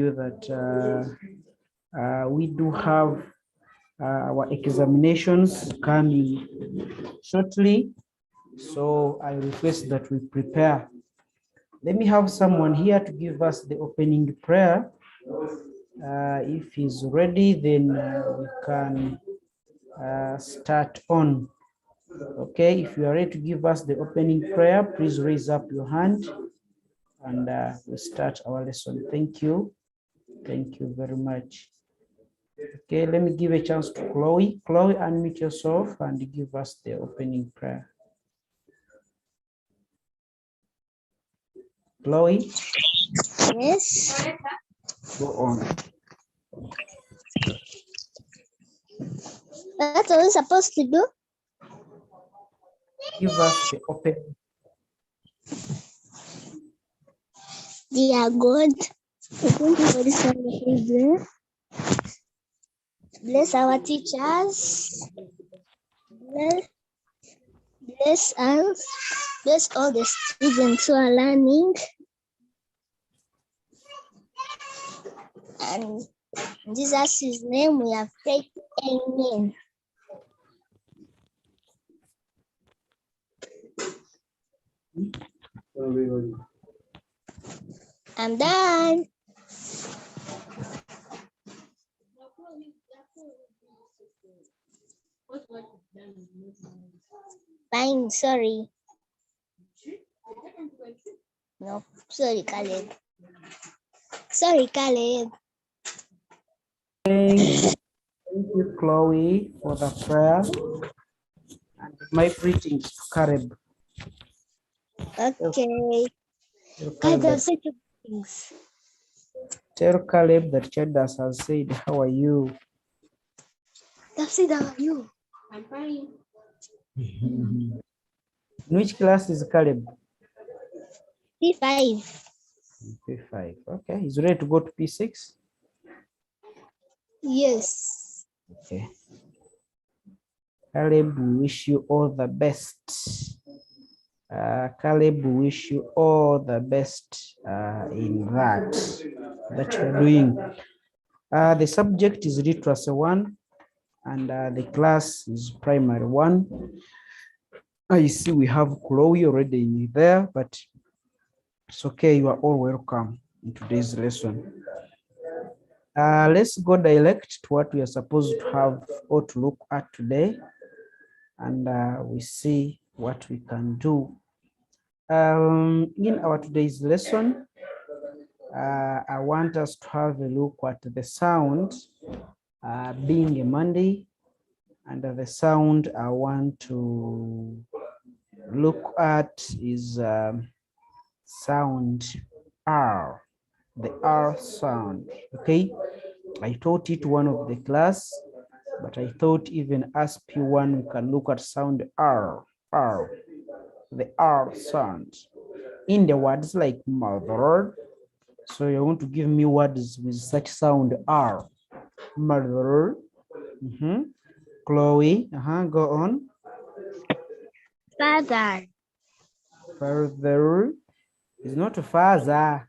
you that we do have our examinations coming shortly, so I request that we prepare. Let me have someone here to give us the opening prayer. If he's ready, then we can start on. Okay, if you are ready to give us the opening prayer, please raise up your hand and we'll start our lesson. Thank you. Thank you very much. Okay, let me give a chance to Chloe. Chloe, unmute yourself and give us the opening prayer. Chloe? Yes. Go on. That's what we're supposed to do. Give us the opening. Dear God, we thank you for this wonderful day. Bless our teachers. Bless us. Bless all the students who are learning. And in Jesus' name we have prayed. Amen. I'm done. Fine, sorry. No, sorry, Caleb. Sorry, Caleb. Thank you, Chloe, for the prayer. And my greetings to Caleb. Okay. Caleb Guys, I've said things. Tell Caleb that Didas has said, how are you? I've said, how are you? I'm fine. In which class is Caleb? P5. P5. Okay, he's ready to go to P6? Yes. Okay. Caleb, we wish you all the best. Caleb, we wish you all the best in that you're doing. The subject is Literacy 1 and the class is Primary 1. I see we have Chloe already in there, but it's okay. You are all welcome in today's lesson. Let's go direct to what we are supposed to have or to look at today, and we see what we can do. In our today's lesson, I want us to have a look at the sound, being a Monday, and the sound I want to look at is sound R, the R sound. Okay, I taught it one of the class, but I thought even as P1 we can look at sound R, the R sound in the words like mother. So you want to give me words with such sound R. Mother. Chloe, go on. Father. Father is not a father.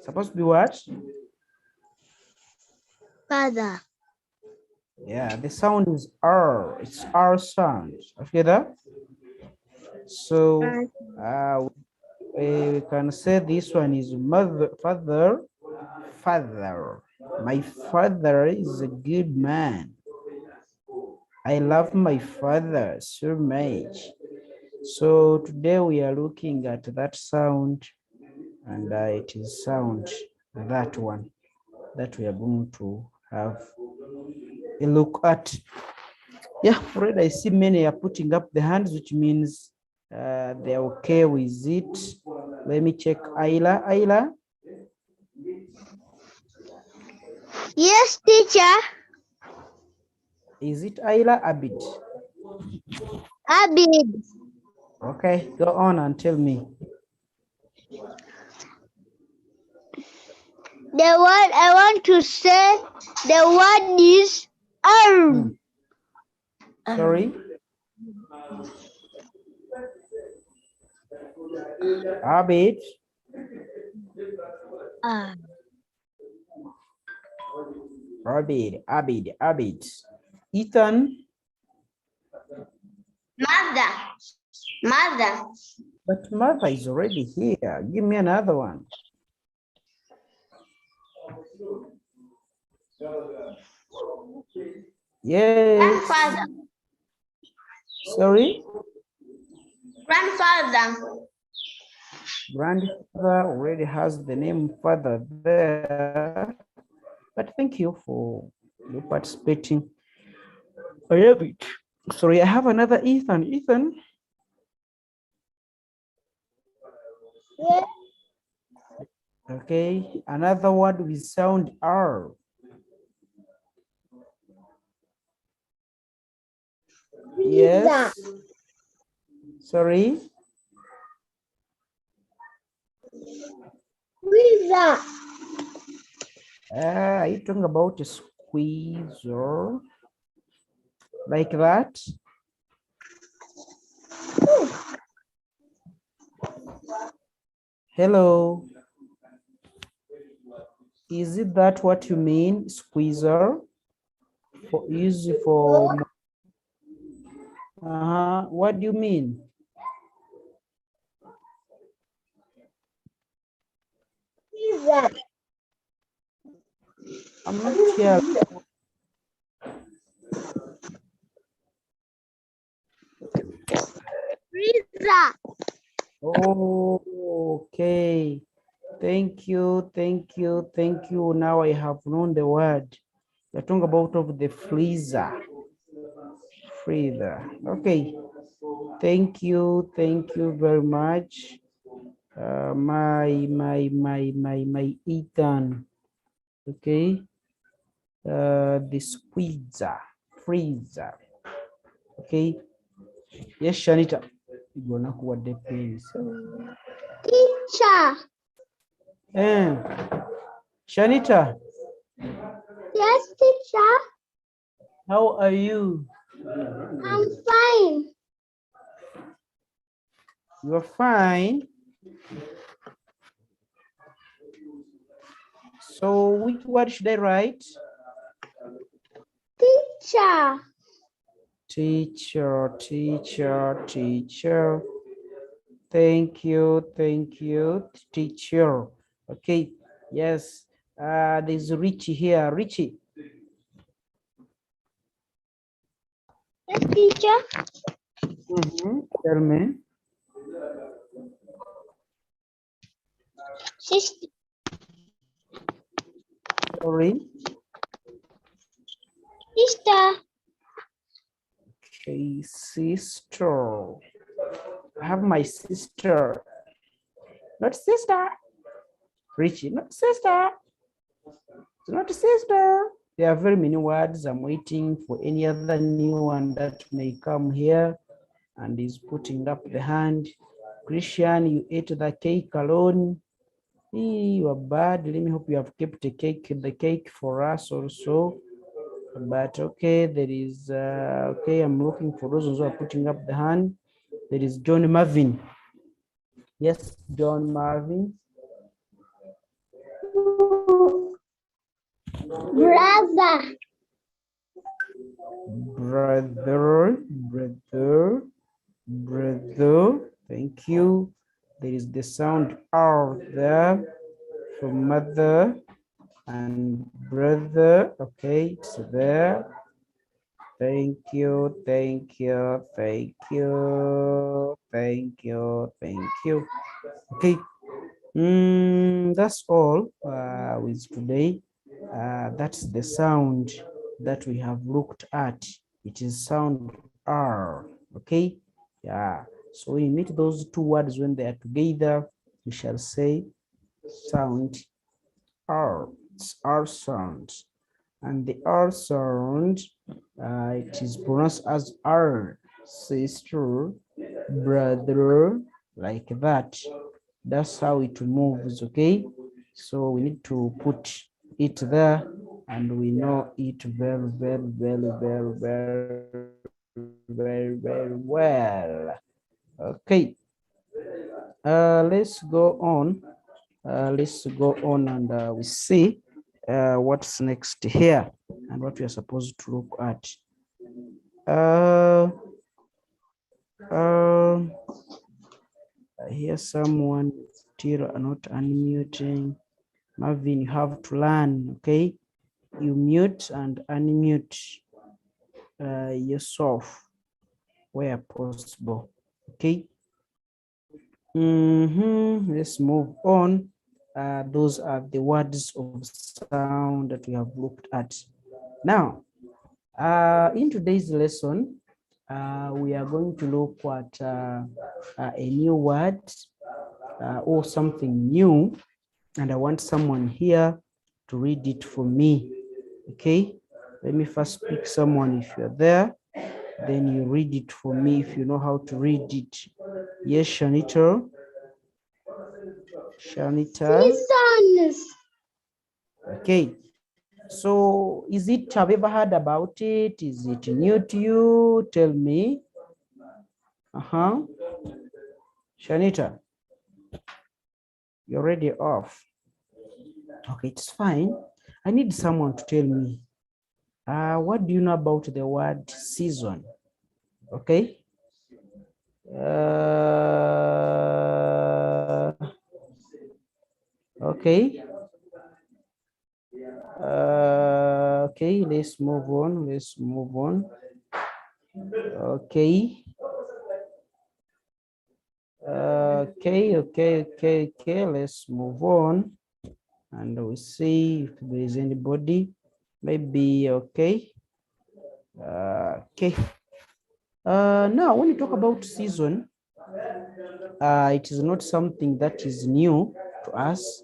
Supposed to be what? Father. Yeah, the sound is R. It's R sound. Okay, that? So we can say this one is mother, father. My father is a good man. I love my father so much. So today we are looking at that sound, and it is sound, that one, that we are going to have a look at. Yeah, already I see many are putting up the hands, which means they're okay with it. Let me check Ayla. Ayla? Yes, teacher. Is it Ayla Abid? Abid. Okay, go on and tell me. The word I want to say, the word is arm. Sorry? Abid? Abid. Ethan. Mother. Mother. But mother is already here. Give me another one. Yes. Grandfather. Sorry? Grandfather. Grandfather already has the name father there. But thank you for your participating. I have it. Sorry, I have another Ethan. Ethan. Yes. Okay, another word with sound R. Yes. Sorry. Pizza. Are you talking about a squeezer? Like that? Hello. Is it that what you mean, squeezer? For easy for what do you mean? Pizza. I'm not here. Pizza. Oh, okay. Thank you, thank you, thank you. Now I have known the word. We're talking about of the freezer. Freezer. Okay. Thank you very much. My Ethan. Okay. The squeezer, freezer. Okay. Yes, Shanita. You're gonna what the please. Teacher. Shanita, Yes, teacher. how are you? I'm fine. You're fine. So which word should I write? Teacher. Teacher, teacher, teacher. Thank you, teacher. Okay, yes. There's Richie here. Richie. Yes, teacher. Tell me. Sister. Sorry. Sister. Okay, sister. I have my sister. Not sister. Richie, not sister. It's not sister. There are very many words. I'm waiting for any other new one that may come here and is putting up the hand. Christian, you ate the cake alone. You are bad. Let me hope you have kept the cake for us also. But okay, there is, okay, I'm looking for those who are putting up the hand. There is John Marvin. Yes, John Marvin. Brother. Brother. Thank you. There is the sound R there for mother and brother. Okay, it's there. Thank you. Okay. That's all with today. That's the sound that we have looked at. It is sound R. Okay. Yeah. So we meet those two words when they are together. We shall say sound R. It's R sound. And the R sound, it is pronounced as R. Sister, brother, like that. That's how it moves, okay? So we need to put it there and we know it very well. Okay, let's go on. And we see what's next here and what we are supposed to look at. I hear someone still not unmuting. Marvin, you have to learn, okay? You mute and unmute yourself where possible, okay? Let's move on. Those are the words of sound that we have looked at. Now, in today's lesson, we are going to look at a new word or something new, and I want someone here to read it for me. Okay, let me first pick someone if you're there, then you read it for me if you know how to read it. Yes, Shanita. Shanita. Okay, so is it, have you ever heard about it? Is it new to you? Tell me. Shanita, you're already off. Okay, it's fine. I need someone to tell me, what do you know about the word season? Okay. Okay. Okay, let's move on. Let's move on. Okay. Okay. Let's move on. And we'll see if there is anybody. Maybe, okay. Okay. Now, when you talk about season, it is not something that is new to us,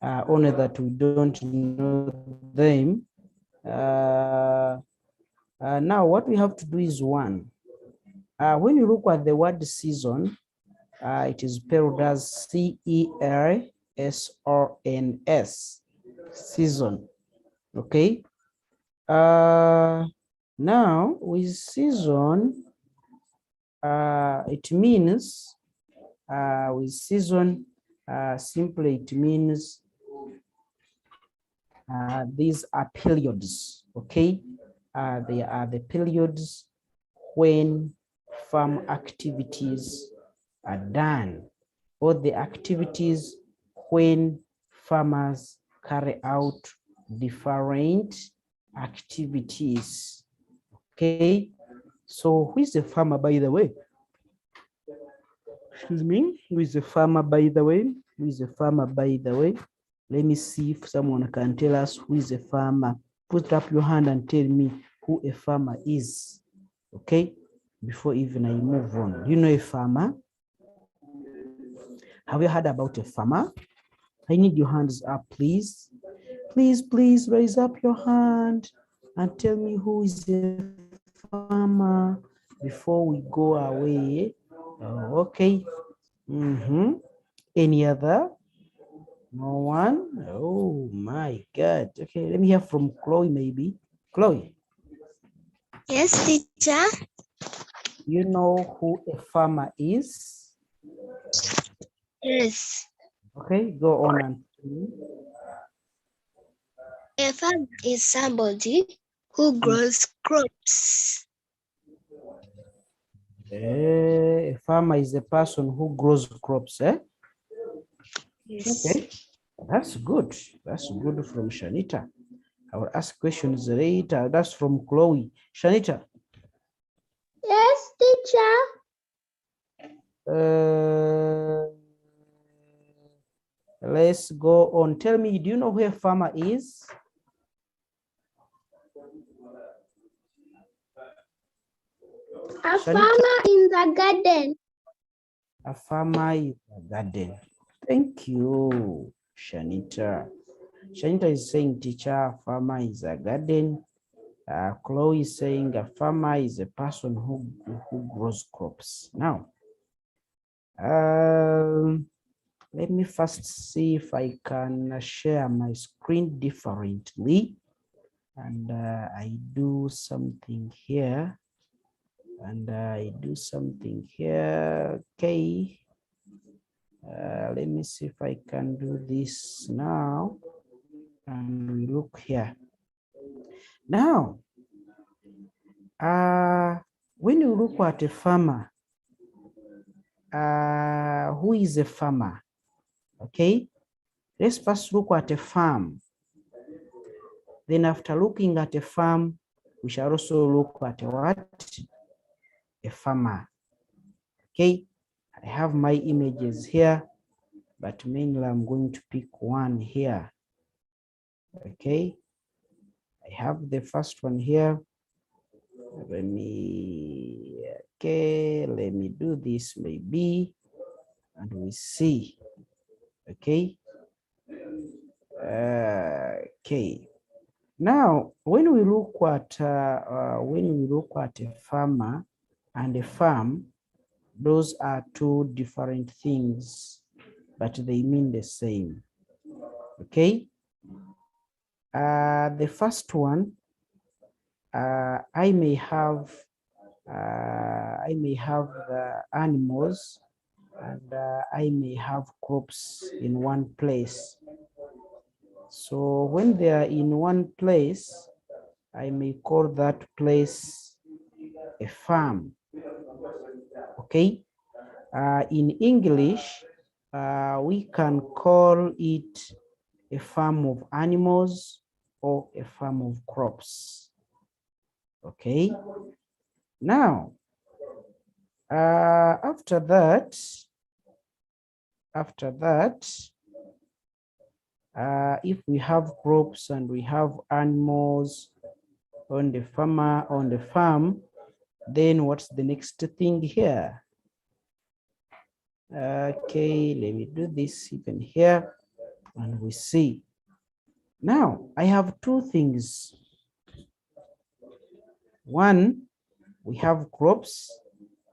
only that we don't know them. Now, what we have to do is one. When you look at the word season, it is spelled as C-E-R-S-O-N-S, season. Okay. Now, with season, it means, with season, simply it means these are periods, okay? They are the periods when farm activities are done, or the activities when farmers carry out different activities, okay? So who is the farmer, by the way? Excuse me, who is the farmer, by the way? Who is the farmer, by the way? Let me see if someone can tell us who is a farmer. Put up your hand and tell me who a farmer is, okay? Before even I move on. You know a farmer? Have you heard about a farmer? I need your hands up, please. Please raise up your hand and tell me who is a farmer before we go away. Okay. Any other? No one? Oh my God. Okay, let me hear from Chloe maybe. Chloe. Yes, teacher. You know who a farmer is? Yes. Okay, go on and tell me. A farmer is somebody who grows crops. A farmer is a person who grows crops, eh? Yes. Okay, that's good. That's good from Shanita. I will ask questions later. That's from Chloe. Shanita. Yes, teacher. Let's go on. Tell me, do you know where a farmer is? A farmer in the garden. A farmer in the garden. Thank you, Shanita. Shanita is saying, teacher, farmer is a garden. Chloe is saying a farmer is a person who grows crops. Now, let me first see if I can share my screen differently. And I do something here. And I do something here. Okay. Let me see if I can do this now. And we look here. Now, when you look at a farmer, who is a farmer? Okay, let's first look at a farm. Then after looking at a farm, we shall also look at what? A farmer. Okay, I have my images here, but mainly I'm going to pick one here. Okay, I have the first one here. Let me do this maybe, and we see. Okay. Okay. Now, when we look at a farmer and a farm, those are two different things, but they mean the same. Okay. The first one, I may have the animals, and I may have crops in one place. So when they are in one place, I may call that place a farm. Okay. In English, we can call it a farm of animals or a farm of crops. Okay. Now, after that, if we have crops and we have animals on the farm, then what's the next thing here? Okay, let me do this even here, and we see. Now, I have two things. One, we have crops.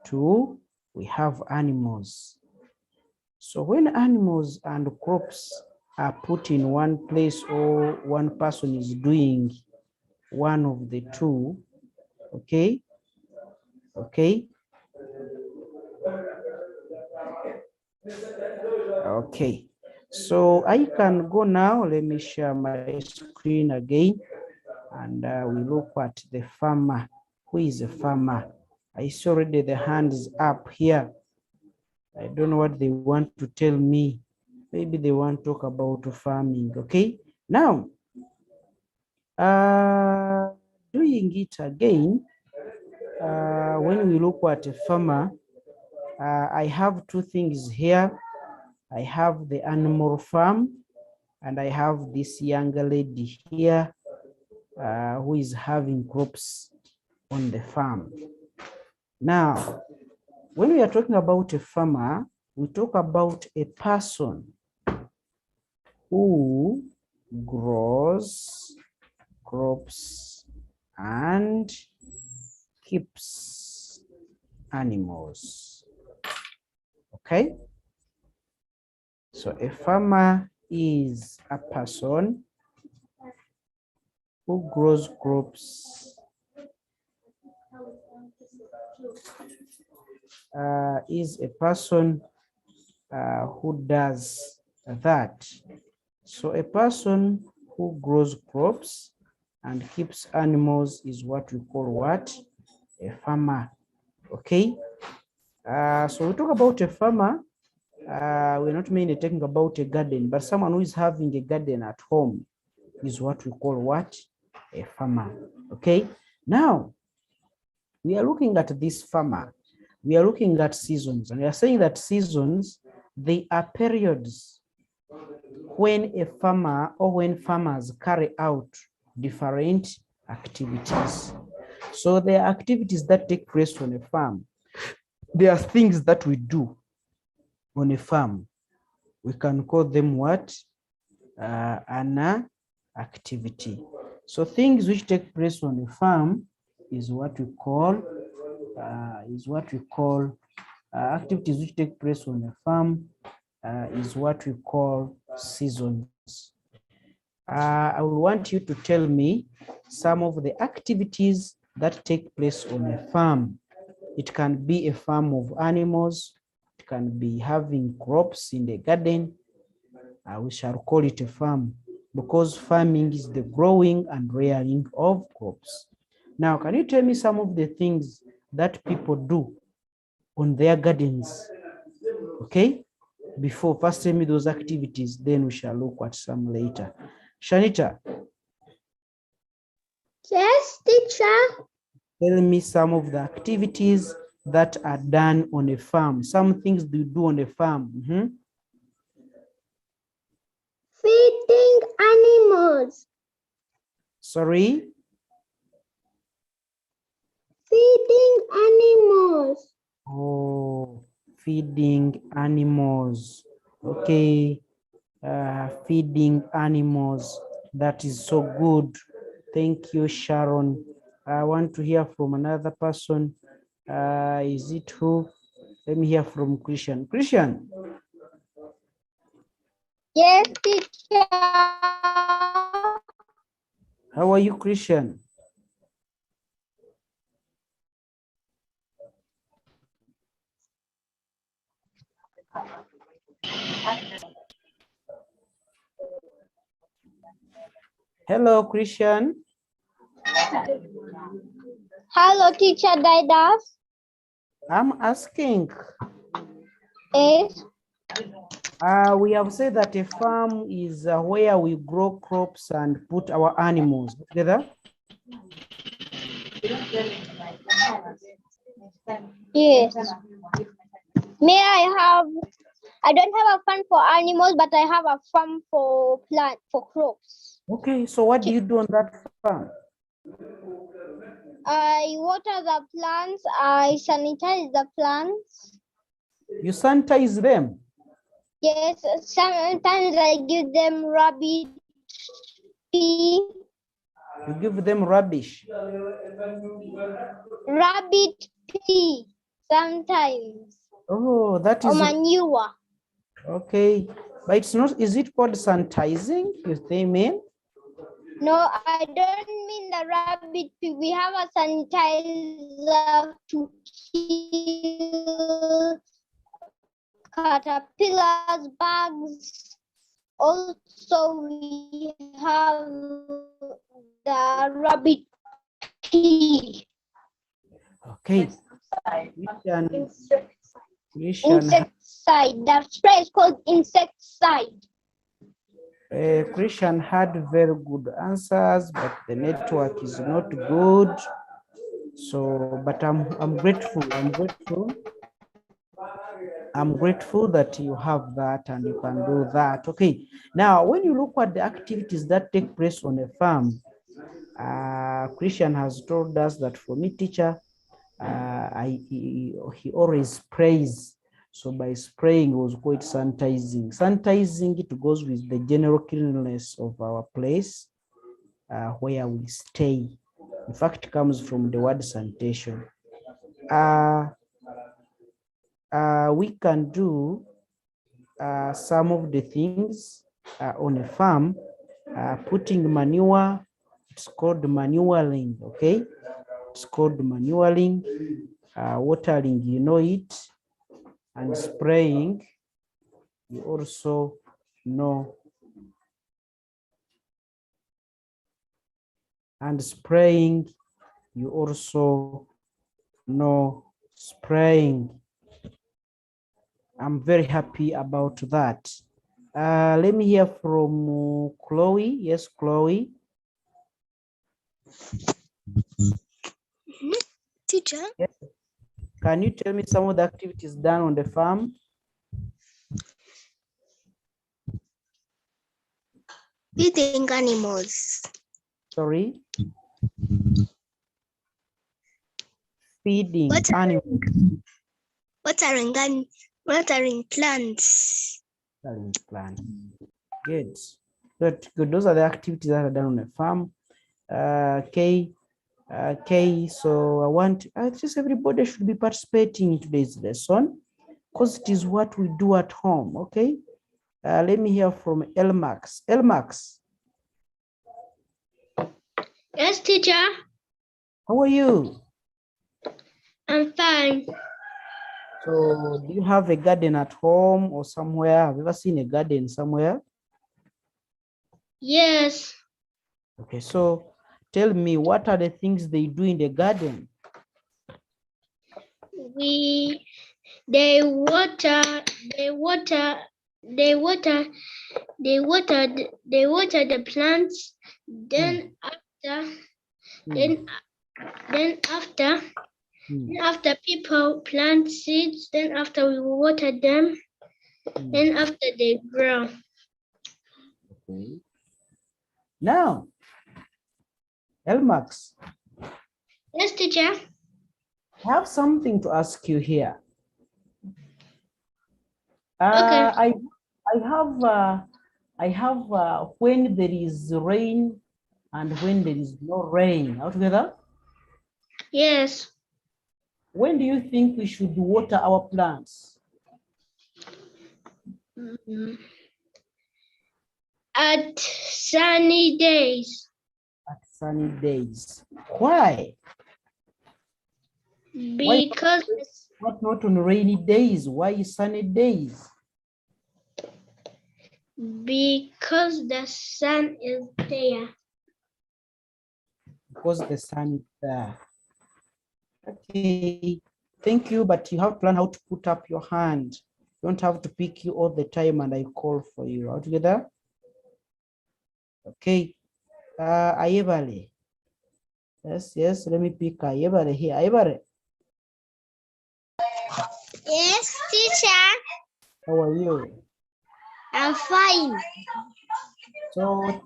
Two, we have animals. So when animals and crops are put in one place, or one person is doing one of the two, okay? Okay. Okay. So I can go now. Let me share my screen again, and we look at the farmer. Who is a farmer? I see already the hands up here. I don't know what they want to tell me. Maybe they want to talk about farming. Okay. Now, doing it again, when we look at a farmer, I have two things here. I have the animal farm, and I have this young lady here who is having crops on the farm. Now, when we are talking about a farmer, we talk about a person who grows crops and keeps animals. Okay. So a farmer is a person who grows crops, is a person who does that. So a person who grows crops and keeps animals is what we call what? A farmer. Okay. So we talk about a farmer. We're not mainly talking about a garden, but someone who is having a garden at home is what we call what? A farmer. Okay. Now, we are looking at this farmer. We are looking at seasons, and we are saying that seasons, they are periods when a farmer or when farmers carry out different activities. So there are activities that take place on a farm. There are things that we do on a farm. We can call them what? An activity. So things which take place on a farm is what we call activities which take place on a farm is what we call seasons. I will want you to tell me some of the activities that take place on a farm. It can be a farm of animals. It can be having crops in the garden. We shall call it a farm. because farming is the growing and rearing of crops. Now, can you tell me some of the things that people do on their gardens? Okay, before, first tell me those activities, then we shall look at some later. Shanita, Yes, teacher. tell me some of the activities that are done on a farm. Some things you do on a farm. Feeding animals. Sorry? Feeding animals. Oh, feeding animals. Okay, feeding animals. That is so good. Thank you, Sharon. I want to hear from another person. Is it who? Let me hear from Christian. Christian, Yes, teacher. how are you, Christian? Hello, Christian. Hello, teacher Didas. I'm asking. Yes. We have said that a farm is where we grow crops and put our animals together. Yes. I don't have a farm for animals, but I have a farm for crops. Okay, so what do you do on that farm? I water the plants, I sanitize the plants. You sanitize them. Yes, sometimes I give them rabbit pee. You give them rubbish. Rabbit pee sometimes. Oh, that Or is manure. okay. But it's not, is it called sanitizing? You they mean? No, I don't mean the rabbit pee. We have a sanitizer to kill caterpillars, bugs. Also, we have the rabbit pee. Okay. Insecticide. The spray is called insecticide. Christian had very good answers, but the network is not good. So, but I'm grateful. I'm grateful that you have that and you can do that. Okay. Now, when you look at the activities that take place on a farm, Christian has told us that for me, teacher, he always sprays. So by spraying, it was quite sanitizing. Sanitizing, it goes with the general cleanliness of our place where we stay. In fact, it comes from the word sanitation. We can do some of the things on a farm, putting manure. It's called manuring, okay? It's called manuring. Watering, you know it, and spraying, you also know. And spraying, you also know spraying. I'm very happy about that. Let me hear from Chloe. Yes, Chloe. Teacher? Yes. Can you tell me some of the activities done on the farm? Feeding animals. Sorry? Feeding animals. Watering plants. Watering plants. Good. Good. Those are the activities that are done on the farm. Okay. Okay, so I just everybody should be participating in today's lesson because it is what we do at home. Okay. Let me hear from Elmax. Elmax. Yes, teacher. How are you? I'm fine. So do you have a garden at home or somewhere? Have you ever seen a garden somewhere? Yes. Okay, so tell me, what are the things they do in the garden? They water the plants. Then after then after after people plant seeds, then after we water them, then after they grow. Okay. Now, Elmax, Yes, teacher. I have something to ask you here. Okay. I have when there is rain and when there is no rain altogether. Yes. When do you think we should water our plants? At sunny days. At sunny days. Why? Because What not on rainy days? Why sunny days? because the sun is there. Because the sun is there. Okay, thank you, but you have to learn how to put up your hand. You don't have to pick you all the time and I call for you. All together? Okay. Ayebale. Yes, let me pick Ayebale here. Ayebale. Yes, teacher. How are you? I'm fine. So,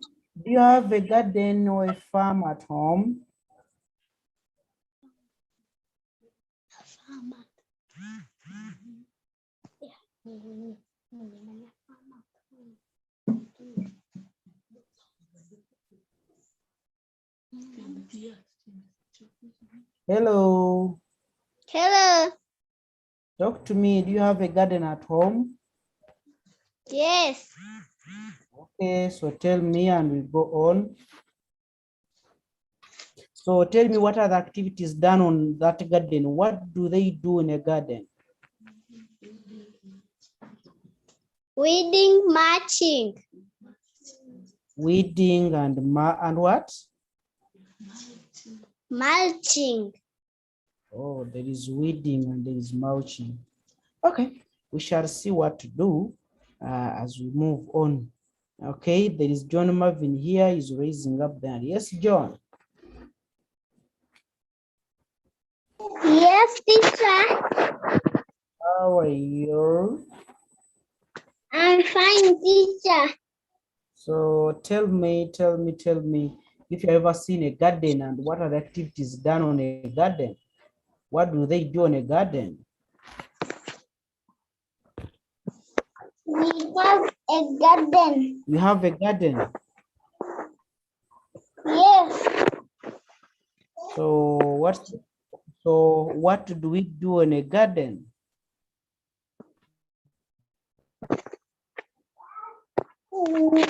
do you have a garden or a farm at home? Hello. Hello. Talk to me. Do you have a garden at home? Yes. Okay, so tell me and we go on. So tell me, what are the activities done on that garden? What do they do in a garden? Weeding, matching. Weeding and what? Mulching. Oh, there is weeding and there is mulching. Okay, we shall see what to do as we move on. Okay, there is John Marvin here, he's raising up there. Yes, John. Yes, teacher. How are you? I'm fine, teacher. So tell me, if you ever seen a garden and what are the activities done on a garden? What do they do on a garden? We have a garden. You have a garden. Yes. So what do we do in a garden? We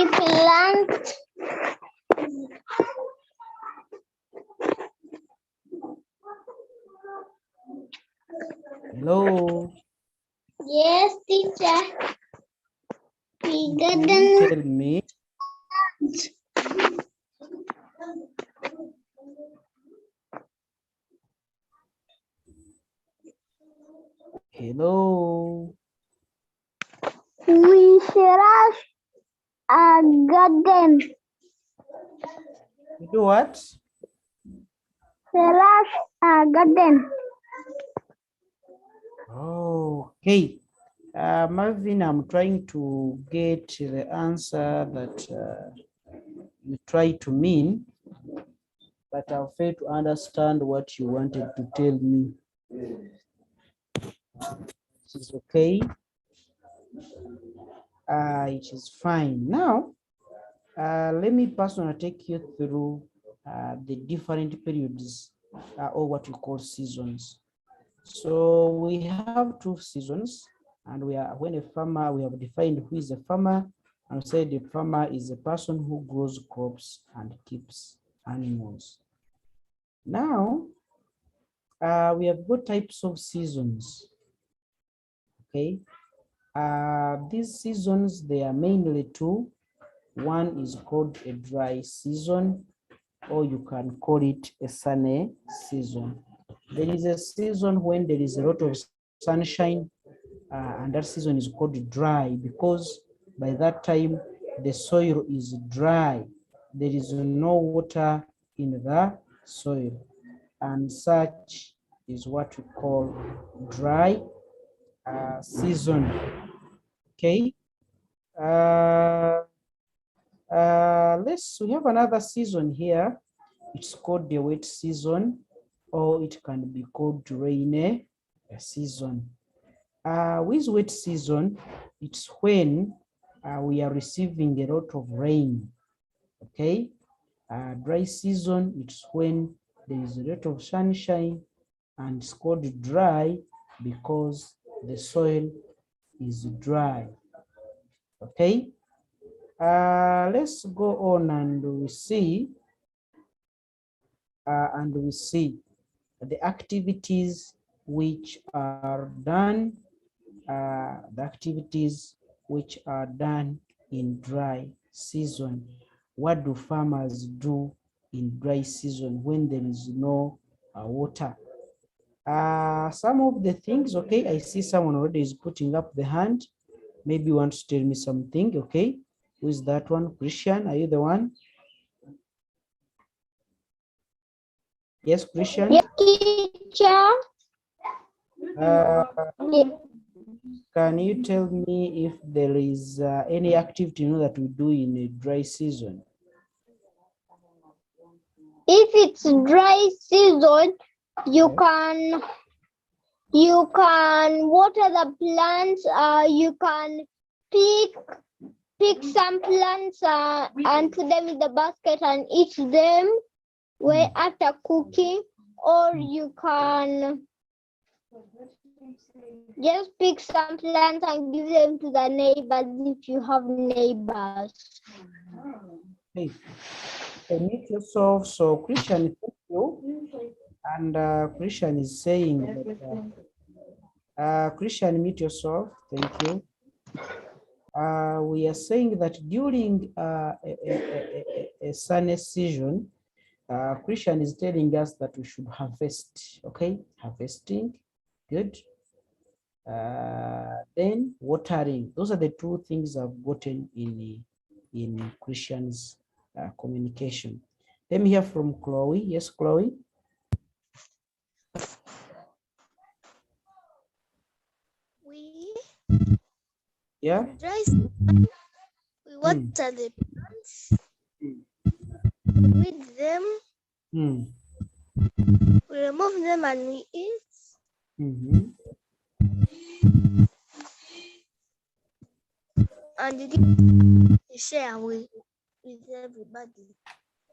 plant. Hello. Yes, teacher. We Tell garden. me. Hello. We share a garden. You do what? Share a garden. Oh, okay. Marvin, I'm trying to get the answer that you try to mean, but I've failed to understand what you wanted to tell me. It is okay. It is fine. Now, let me personally take you through the different periods or what we call seasons. So we have 2 seasons, and we have defined who is a farmer, and said the farmer is a person who grows crops and keeps animals. Now, we have got types of seasons. Okay, These seasons, they are mainly two. One is called a dry season, or you can call it a sunny season. There is a season when there is a lot of sunshine, and that season is called dry because by that time the soil is dry. There is no water in the soil, and such is what we call dry season. Okay. Uh, we have another season here. It's called the wet season, or it can be called rainy season. With wet season, it's when we are receiving a lot of rain. Okay. Dry season, it's when there is a lot of sunshine, and it's called dry because the soil is dry. Okay. Let's go on and we see the activities which are done, in dry season. What do farmers do in dry season when there is no water? Some of the things, okay, I see someone already is putting up the hand. Maybe you want to tell me something, okay? Who is that one? Christian, are you the one? Yes, Christian? Yes, teacher. Uh, Yeah. Can you tell me if there is any activity that we do in a dry season? If it's dry season, you can water the plants. You can pick some plants and put them in the basket and eat them after cooking, or you can just pick some plants and give them to the neighbors if you have neighbors. Hey, mute yourself. So Christian, thank you. And Christian is saying that, Christian, mute yourself. Thank you. We are saying that during a sunny season, Christian is telling us that we should harvest, okay? Harvesting, good. Then watering. Those are the two things I've gotten in Christian's communication. Let me hear from Chloe. Yes, Chloe. Yeah. We water the plants, weed them, we remove them and we eat. And we share with everybody.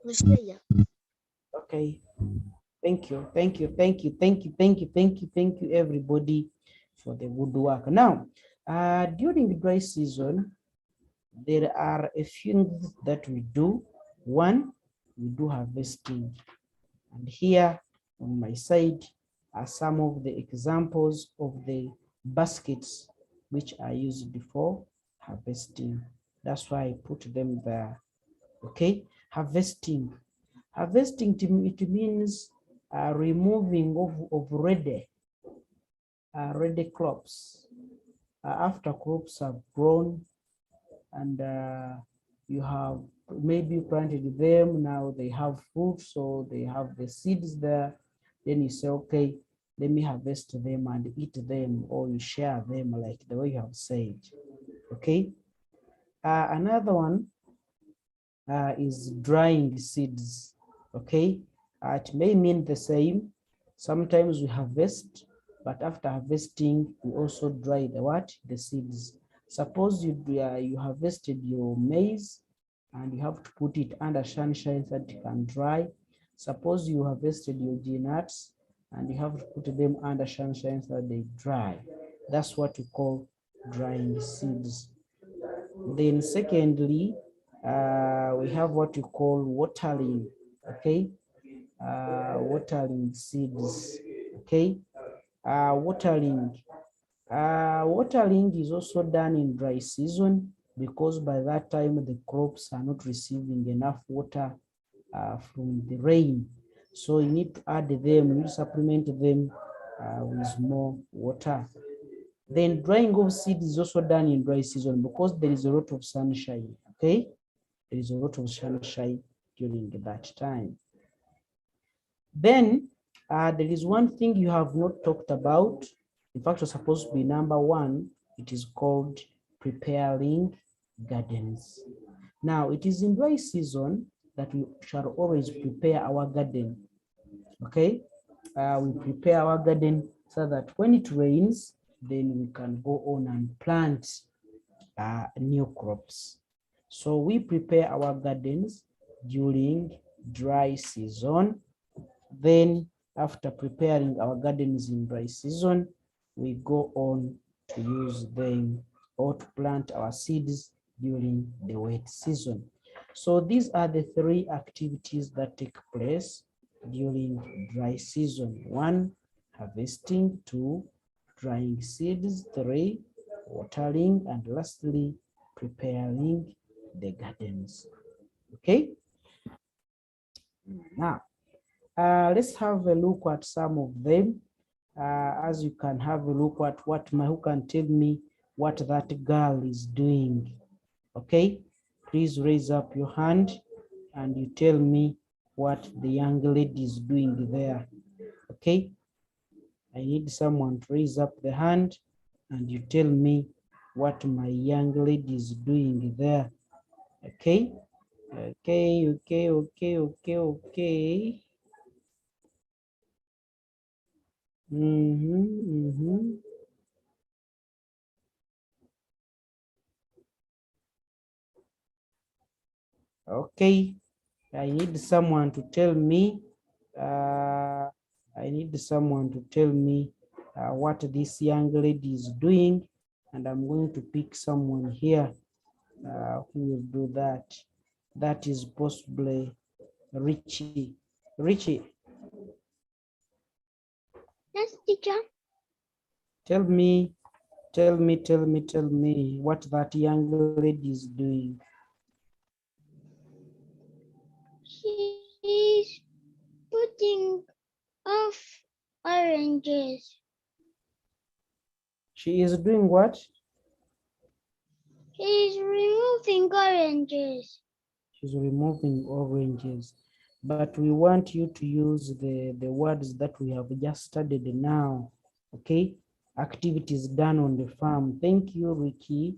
We share. Okay. Thank you, everybody, for the good work. Now, during the dry season, there are a few things that we do. One, we do harvesting. And here on my side are some of the examples of the baskets which are used for harvesting. That's why I put them there. Okay, harvesting. Harvesting, it means removing of ready crops. After crops have grown and you have maybe planted them, now they have fruit, so they have the seeds there. Then you say, okay, let me harvest them and eat them, or you share them like the way you have said. Okay. Another one is drying seeds. Okay, it may mean the same. Sometimes we harvest, but after harvesting, we also dry the seeds. Suppose you harvested your maize and you have to put it under sunshine so that it can dry. Suppose you harvested your nuts and you have to put them under sunshine so that they dry. That's what we call drying seeds. Then secondly, we have what we call watering. Okay, watering seeds. Okay, watering. Watering is also done in dry season because by that time the crops are not receiving enough water from the rain. So you need to add them, you need to supplement them with more water. Then drying of seeds is also done in dry season because there is a lot of sunshine, okay? There is a lot of sunshine during that time. Then there is one thing you have not talked about. In fact, it's supposed to be number one. It is called preparing gardens. Now, it is in dry season that we shall always prepare our garden. Okay, we prepare our garden so that when it rains, then we can go on and plant new crops. So we prepare our gardens during dry season. Then after preparing our gardens in dry season, we go on to use them or to plant our seeds during the wet season. So these are the three activities that take place during dry season. One, harvesting. Two, drying seeds. Three, watering. And lastly, preparing the gardens. Okay. Now, let's have a look at some of them. As you can have a look at who can tell me what that girl is doing. Okay, please raise up your hand and you tell me what the young lady is doing there. Okay, I need someone to raise up the hand and you tell me what my young lady is doing there. Okay, okay. Okay, I need someone to tell me. I need someone to tell me what this young lady is doing, and I'm going to pick someone here who will do that. That is possibly Richie. Richie, Yes, teacher. tell me what that young lady is doing. She's putting off oranges. She is doing what? She's removing oranges. She's removing oranges. But we want you to use the words that we have just studied now. Okay? Activities done on the farm. Thank you, Ricky,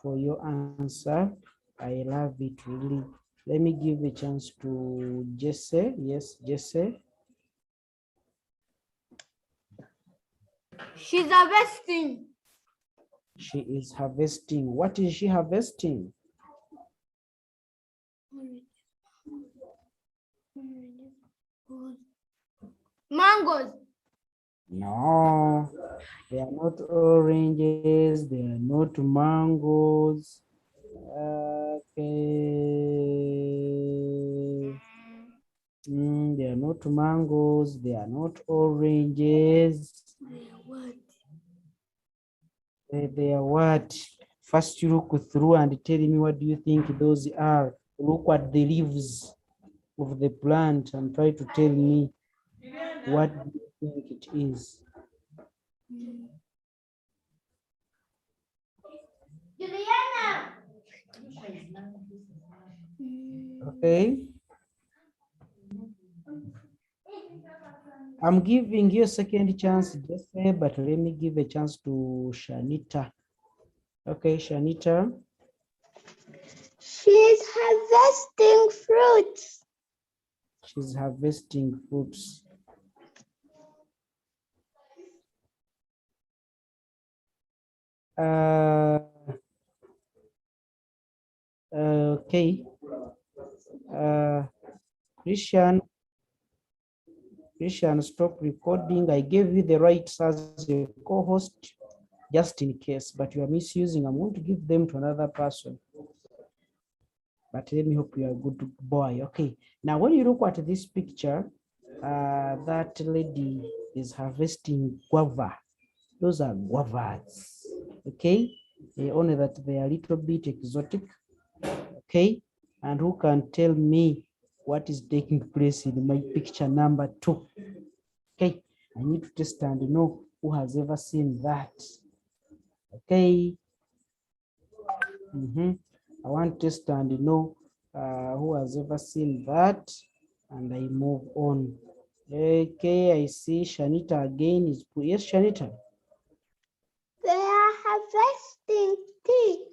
for your answer. I love it really. Let me give a chance to Jesse. Yes, Jesse. She's harvesting. She is harvesting. What is she harvesting? Mangoes. No, they are not oranges. They are not mangoes. Okay. They are not mangoes. They are not oranges. They are what? First, you look through and tell me what do you think those are. Look at the leaves of the plant and try to tell me what do you think it is. Okay. I'm giving you a second chance, Jesse, but let me give a chance to Shanita. Okay, Shanita. She's harvesting fruits. She's harvesting fruits. Okay. Christian, stop recording. I gave you the rights as a co-host just in case, but you are misusing. I'm going to give them to another person. But let me hope you are a good boy. Okay. Now, when you look at this picture, that lady is harvesting guava. Those are guavas. Okay, only that they are a little bit exotic. Okay, and who can tell me what is taking place in my picture number 2? Okay, I need to test and know who has ever seen that. Okay. I want to test and know who has ever seen that, and I move on. Okay, I see Shanita again. Yes, Shanita. They are harvesting tea.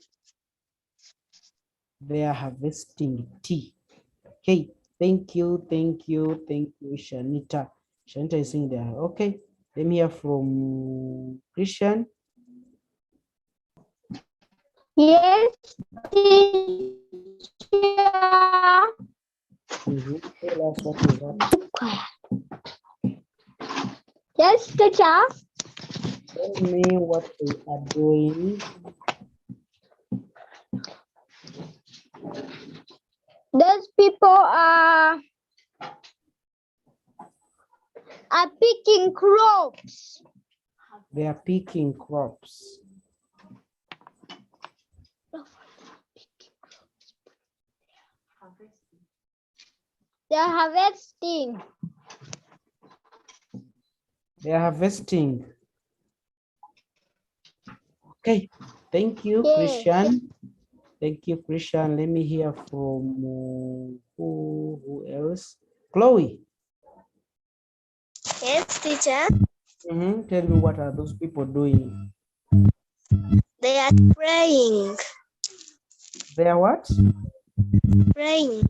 They are harvesting tea. Okay, thank you, Shanita. Shanita is saying there. Okay, let me hear from Christian. Yes, teacher. Tell us what is that. Yes, teacher. Tell me what they are doing. Those people are picking crops. They are picking crops. They are harvesting. They are harvesting. Okay, thank you, Yes. Christian. Thank you, Christian. Let me hear from who else? Chloe. Yes, teacher. Tell me, what are those people doing? They are praying. They are what? Praying.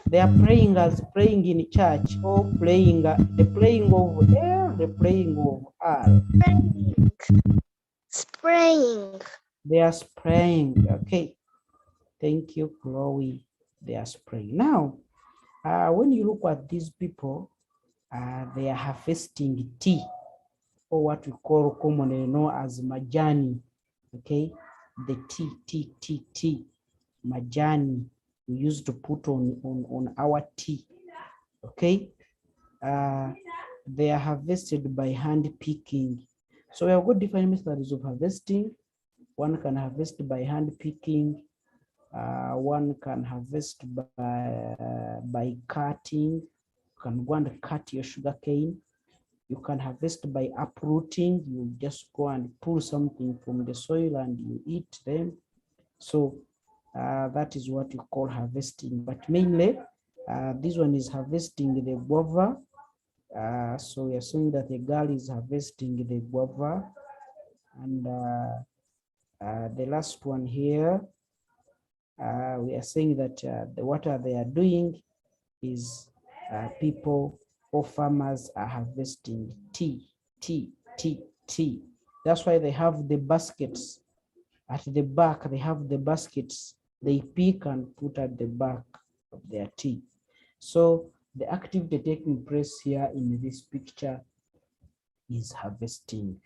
They are praying as praying in church, or playing the playing of air, the playing of R. Praying. Spraying. They are spraying. Okay. Thank you, Chloe. They are spraying. Now, when you look at these people, they are harvesting tea, or what we call commonly known as majani. Okay, the tea, majani we used to put on our tea. Okay, they are harvested by hand picking. So we have got different methods of harvesting. One can harvest by hand picking. One can harvest by cutting. You can go and cut your sugar cane. You can harvest by uprooting. You just go and pull something from the soil and you eat them. So that is what you call harvesting. But mainly, this one is harvesting the guava. So we are saying that the girl is harvesting the guava. And the last one here, we are saying that what they are doing is people or farmers are harvesting tea. That's why they have the baskets at the back. They have the baskets they pick and put at the back of their tea. So the activity taking place here in this picture is harvesting.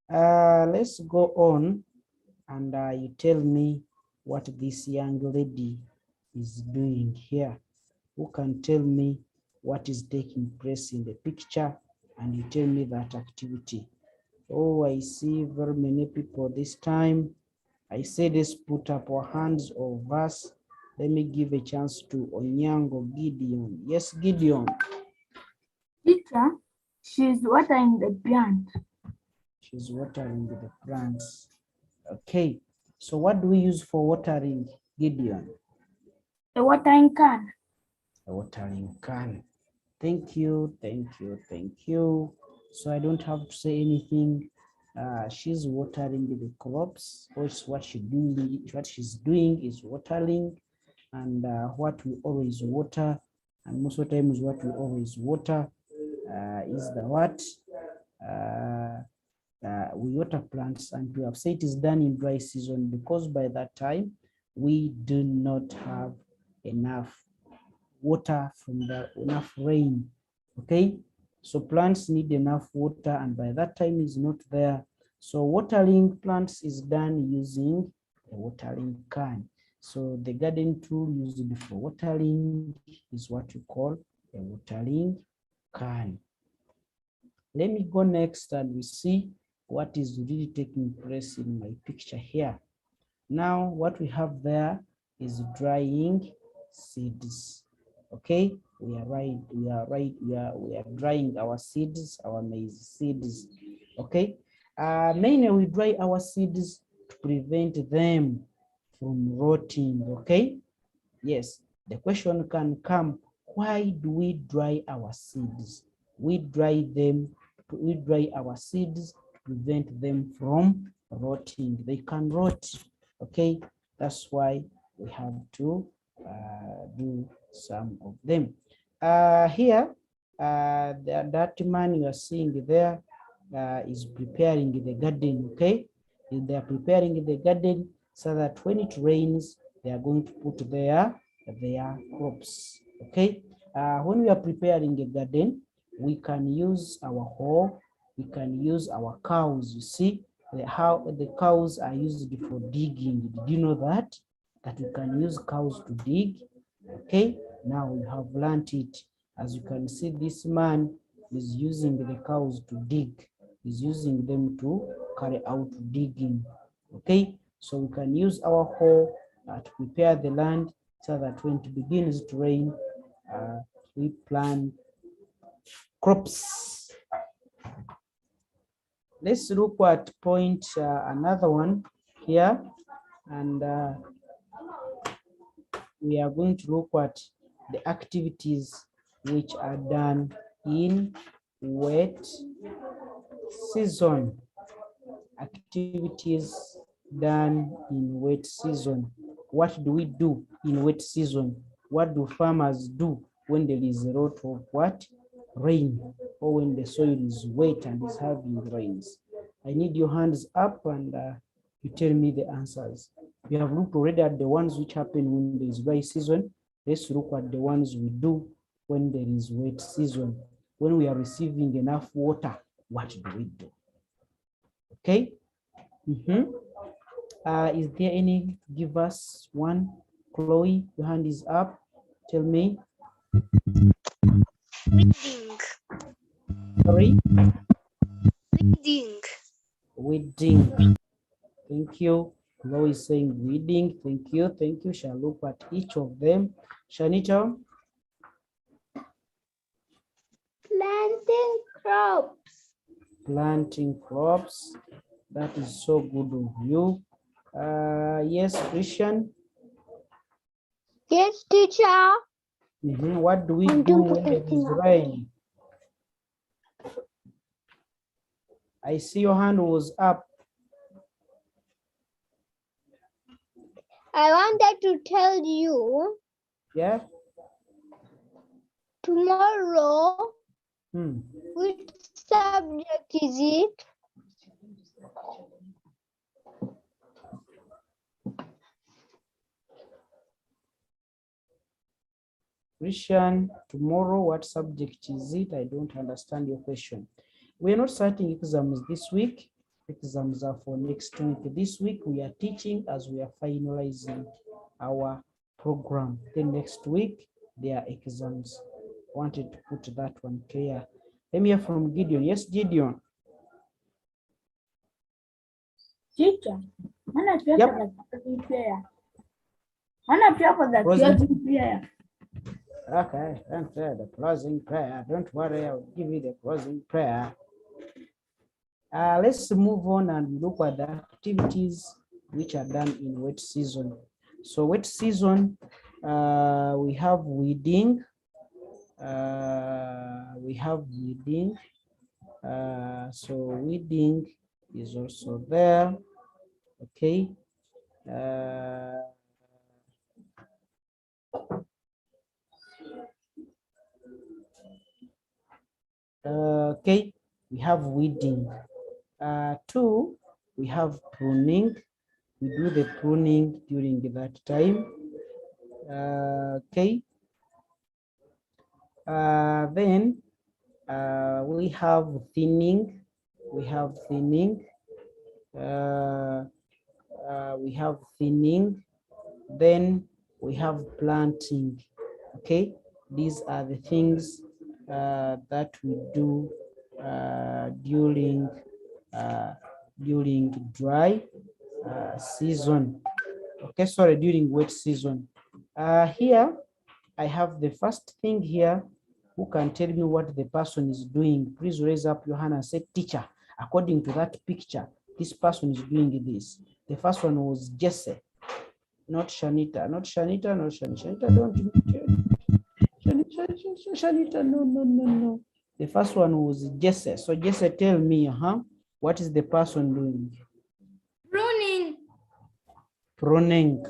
Let's go on, and you tell me what this young lady is doing here. Who can tell me what is taking place in the picture, and you tell me that activity? Oh, I see very many people this time. I say let's put up our hands of us. Let me give a chance to Onyango Gideon. Yes, Gideon. Teacher, she's watering the plant. She's watering the plants. Okay, so what do we use for watering, Gideon? A watering can. A watering can. Thank you. So I don't have to say anything. She's watering the crops. What she's doing is watering, and what we always water, and most of the times what we always water is the what? We water plants, and we have said it is done in dry season because by that time we do not have enough water from enough rain. Okay, so plants need enough water, and by that time is not there. So watering plants is done using a watering can. So the garden tool used for watering is what you call a watering can. Let me go next and we see what is really taking place in my picture here. Now, what we have there is drying seeds. Okay, we are drying our seeds, our maize seeds. Okay, mainly we dry our seeds to prevent them from rotting. Okay, yes, the question can come, why do we dry our seeds? We dry our seeds to prevent them from rotting. They can rot. Okay, that's why we have to do some of them. Here, that man you are seeing there is preparing the garden. Okay, they are preparing the garden so that when it rains, they are going to put their crops. Okay, when we are preparing a garden, we can use our hoe, we can use our cows. You see how the cows are used for digging. Did you know that we can use cows to dig? Okay, now we have learned it. As you can see, this man is using the cows to dig, is using them to carry out digging. Okay, so we can use our hoe to prepare the land so that when it begins to rain, we plant crops. Let's look at point another one here, and we are going to look at the activities which are done in wet season. Activities done in wet season. What do we do in wet season? What do farmers do when there is a lot of what? Rain, or when the soil is wet and is having rains? I need your hands up and you tell me the answers. We have looked already at the ones which happen when there is dry season. Let's look at the ones we do when there is wet season. When we are receiving enough water, what do we do? Okay. Is there any? Give us one. Chloe, your hand is up. Tell me. Weeding. Sorry. Weeding. Weeding. Thank you. Chloe is saying weeding. Thank you. Thank you. Shall look at each of them. Shanita. Planting crops. Planting crops. That is so good of you. Yes, Christian. Yes, teacher. What do we do when there is rain? I see your hand was up. I wanted to tell you. Yeah. Tomorrow. Which subject is it? Christian, tomorrow, what subject is it? I don't understand your question. We are not starting exams this week. Exams are for next week. This week we are teaching as we are finalizing our program. Then next week there are exams. Wanted to put that one clear. Let me hear from Gideon. Yes, Gideon. Teacher, wanna pray Yep. for the closing prayer? Wanna pray for the closing prayer? Okay, don't say the closing prayer. Don't worry, I'll give you the closing prayer. Let's move on and look at the activities which are done in wet season. So wet season, we have weeding. So weeding is also there. Okay. Okay, we have weeding. Two, we have pruning. We do the pruning during that time. Okay. Then we have thinning. We have thinning. We have thinning. Then we have planting. Okay, these are the things that we do during dry season. Okay, sorry, during wet season. Here I have the first thing here. Who can tell me what the person is doing? Please raise up your hand and say, teacher, according to that picture, this person is doing this. The first one was Jesse, not Shanita, not Shanita, not Shanita. Shanita, don't Shanita, no. The first one was Jesse. So Jesse, tell me, what is the person doing? Pruning. Pruning.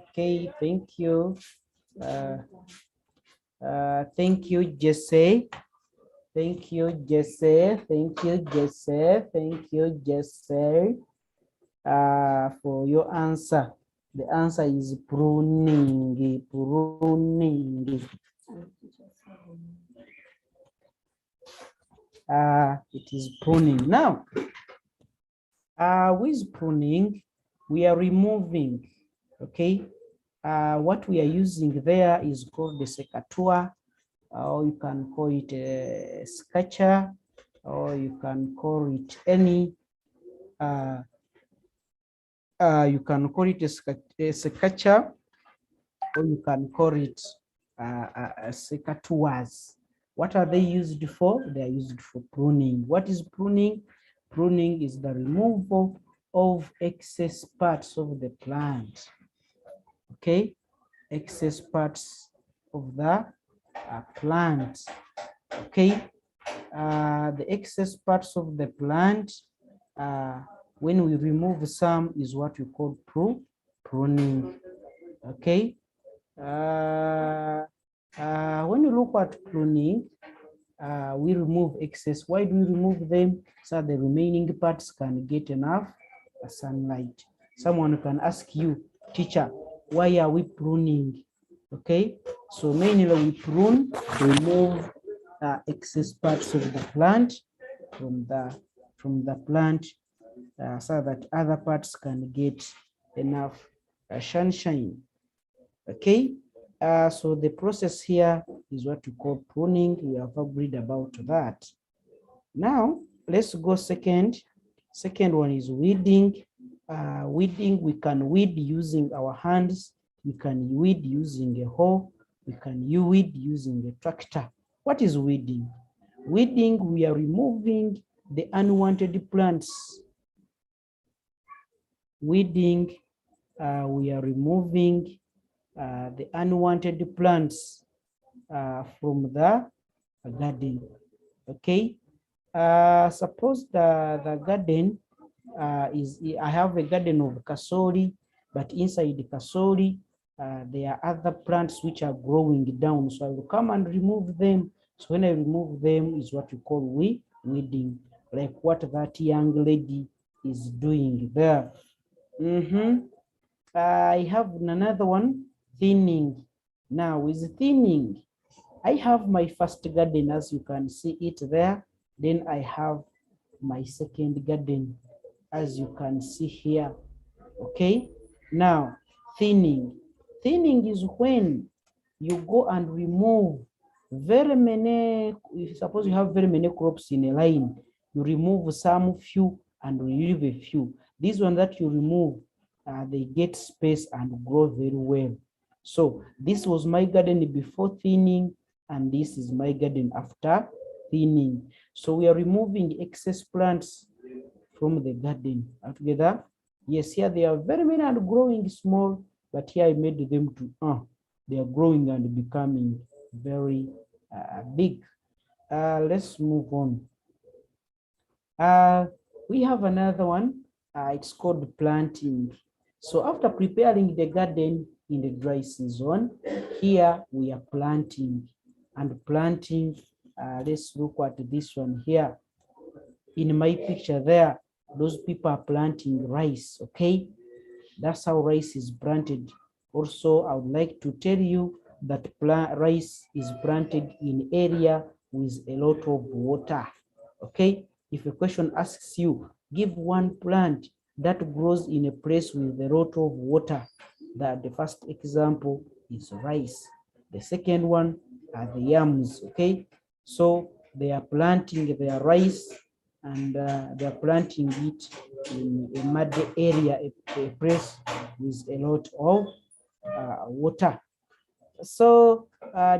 Okay, thank you. Thank you, Jesse. Thank you, Jesse. Thank you, Jesse. Thank you, Jesse, for your answer. The answer is pruning. Pruning. It is pruning. Now, with pruning, we are removing, okay? What we are using there is called the secateur, or you can call it a scratcher, or you can call it any, you can call it a scratcher, or you can call it secateurs. What are they used for? They are used for pruning. What is pruning? Pruning is the removal of excess parts of the plant. Okay, excess parts of the plant. Okay, the excess parts of the plant, when we remove some, is what we call pruning. Okay, when you look at pruning, we remove excess. Why do we remove them? So the remaining parts can get enough sunlight. Someone can ask you, teacher, why are we pruning? Okay, so mainly we prune, remove excess parts of the plant from the plant, so that other parts can get enough sunshine. Okay, so the process here is what we call pruning. We have agreed about that. Now let's go second. Second one is weeding. Weeding, we can weed using our hands. We can weed using a hoe. We can weed using a tractor. What is weeding? Weeding, we are removing the unwanted plants. Weeding, we are removing the unwanted plants from the garden. Okay, suppose the garden I have a garden of casori, but inside the casori there are other plants which are growing down, so I will come and remove them. So when I remove them is what we call weeding, like what that young lady is doing there. I have another one, thinning. Now with thinning, I have my first garden, as you can see it there. Then I have my second garden, as you can see here. Okay, now thinning. Thinning is when you go and remove very many, suppose you have very many crops in a line, you remove some few and leave a few. This one that you remove, they get space and grow very well. So this was my garden before thinning, and this is my garden after thinning. So we are removing excess plants from the garden altogether. Yes, here they are very many and growing small, but here I made them to they are growing and becoming very big. Let's move on. We have another one. It's called planting. So after preparing the garden in the dry season, here we are planting. And planting, let's look at this one here. In my picture there, those people are planting rice, okay? That's how rice is planted. Also, I would like to tell you that rice is planted in area with a lot of water, okay? If a question asks you, give one plant that grows in a place with a lot of water, that the first example is rice. The second one are the yams, okay? So they are planting their rice, and they are planting it in a muddy area, a place with a lot of water. So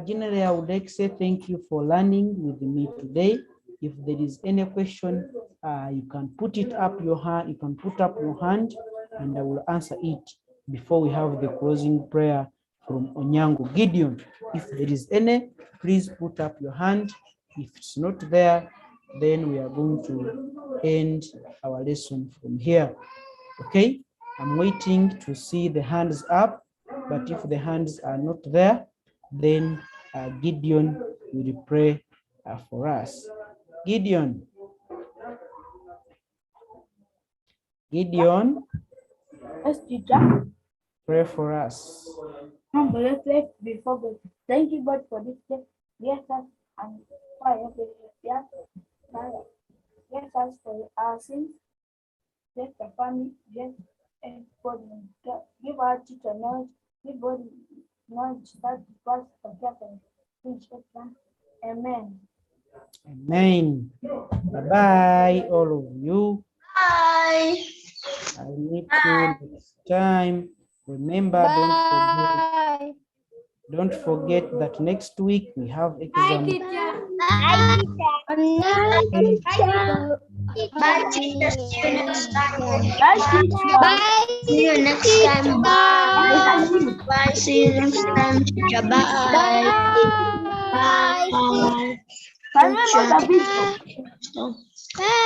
generally, I would like to say thank you for learning with me today. If there is any question, you can put it up your hand. You can put up your hand, and I will answer it before we have the closing prayer from Onyango. Gideon, if there is any, please put up your hand. If it's not there, then we are going to end our lesson from here. Okay, I'm waiting to see the hands up, but if the hands are not there, then Gideon will pray for us. Gideon. Gideon, Yes, teacher. pray for us. Humble yourself before God. Thank you, God, for this day. Yes, us and fire. Yes, fire. Yes, us for our sins. Yes, the family. Yes, and God. Give our teacher knowledge. Give God knowledge that to pass forget and teach us. Amen. Amen. Bye-bye, all of you. Bye. I'll meet you next time. Remember, Bye. don't forget that next week we have exam. Bye, teacher. Bye, teacher. See you next time. Bye, teacher. Bye. See you next time. Bye. Bye. See you next time, teacher. Bye. Bye. Bye. Can we go to the video? Bye.